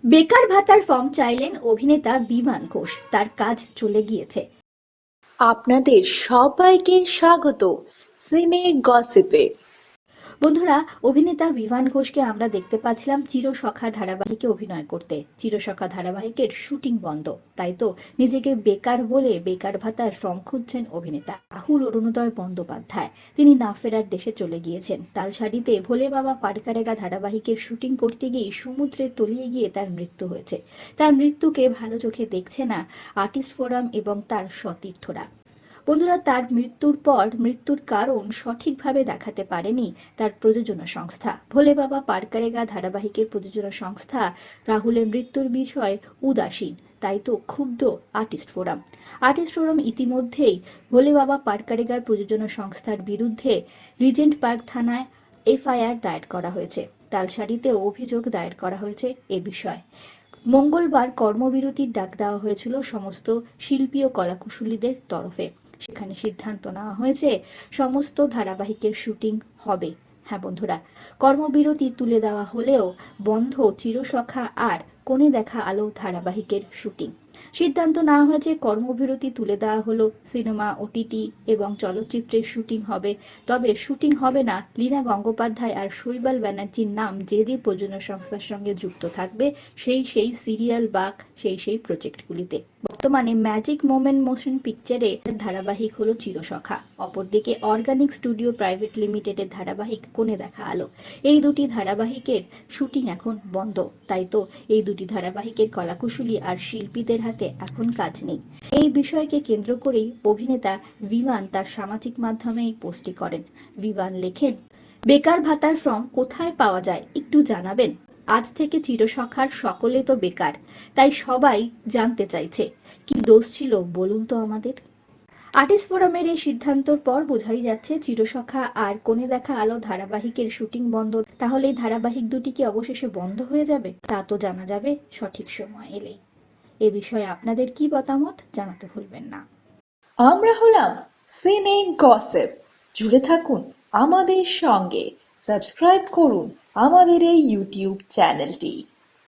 বেকার ভাতার ফর্ম চাইলেন অভিনেতা বিমান ঘোষ, তার কাজ চলে গিয়েছে। আপনাদের সবাইকে স্বাগত সিনে গসিপে। বন্ধুরা, অভিনেতা বিমান ঘোষকে আমরা দেখতে পাচ্ছিলাম চিরসখা ধারাবাহিকে অভিনয় করতে। চিরসখা ধারাবাহিকের শুটিং বন্ধ, তাই তো নিজেকে বেকার বলে বেকার ভাতার ফর্ম খুঁজছেন অভিনেতা রাহুল অরুণোদয় বন্দ্যোপাধ্যায়। তিনি না ফেরার দেশে চলে গিয়েছেন। তালসারিতে ভোলে বাবা পাটকারেগা ধারাবাহিকের শুটিং করতে গিয়ে সমুদ্রে তলিয়ে গিয়ে তার মৃত্যু হয়েছে। তার মৃত্যুকে ভালো চোখে দেখছে না আর্টিস্ট ফোরাম এবং তার সতীর্থরা। বন্ধুরা, তার মৃত্যুর পর মৃত্যুর কারণ সঠিকভাবে দেখাতে পারেনি তার প্রযোজনা সংস্থা। ভোলে বাবা পাটকারেগা ধারাবাহিকের প্রযোজনা সংস্থা রাহুলের মৃত্যুর বিষয়ে উদাসীন, তাই তো ক্ষুব্ধ আর্টিস্ট ফোরাম। আর্টিস্ট ফোরাম ইতিমধ্যেই ভোলে বাবা পাটকারেগার প্রযোজনা সংস্থার বিরুদ্ধে রিজেন্ট পার্ক থানায় এফআইআর দায়ের করা হয়েছে। তালসারিতেও অভিযোগ দায়ের করা হয়েছে এ বিষয়ে। মঙ্গলবার কর্মবিরতির ডাক দেওয়া হয়েছিল সমস্ত শিল্পী ও কলাকুশলীদের তরফে। সেখানে সিদ্ধান্ত নেওয়া হয়েছে সমস্ত ধারাবাহিকের শুটিং হবে। হ্যাঁ বন্ধুরা, কর্মবিরতি তুলে দেওয়া হলেও বন্ধ চিরসখা আর কোণে দেখা আলো ধারাবাহিকের শুটিং। সিদ্ধান্ত নেওয়া হয়েছে কর্মবিরতি তুলে দেওয়া হলো, সিনেমা, ওটিটি এবং চলচ্চিত্রের শুটিং হবে। তবে শুটিং হবে না লীনা গঙ্গোপাধ্যায় আর শৈবাল ব্যানার্জির নাম যে যে প্রযোজনা সংস্থার সঙ্গে যুক্ত থাকবে সেই সিরিয়াল বা সেই প্রজেক্টগুলিতে। বর্তমানে ম্যাজিক মোমেন্ট মোশন পিকচারে ধারাবাহিক হলো চিরসখা, অপরদিকে অর্গানিক স্টুডিও প্রাইভেট লিমিটেডের ধারাবাহিক কোণে দেখা আলো। এই দুটি ধারাবাহিকের শুটিং এখন বন্ধ, তাই তো এই দুটি ধারাবাহিকের কলাকুশলী আর শিল্পীদের হাতে এখন কাজ নেই। এই বিষয়কে কেন্দ্র করেই অভিনেতা বিমান তার সামাজিক মাধ্যমে পোস্টটি করেন। বিমান লেখেন, বেকার ভাতার ফর্ম কোথায় পাওয়া যায় একটু জানাবেন। আজ থেকে চিরসখার সকলে তো বেকার, তাই সবাই জানতে চাইছে কি দোষ ছিল বলুন তো আমাদের। আর্টিস্ট ফোরামের এই সিদ্ধান্তর পর বোঝাই যাচ্ছে চিরসখা আর কোণে দেখা আলো ধারাবাহিকের শুটিং বন্ধ। তাহলে এই ধারাবাহিক দুটি কি অবশেষে বন্ধ হয়ে যাবে? তা তো জানা যাবে সঠিক সময় এলেই। এ বিষয়ে আপনাদের কি মতামত জানাতে ভুলবেন না। আমরা হলাম সিনে গসিপ। জুড়ে থাকুন আমাদের সঙ্গে, সাবস্ক্রাইব করুন আমাদের এই ইউটিউব চ্যানেলটি।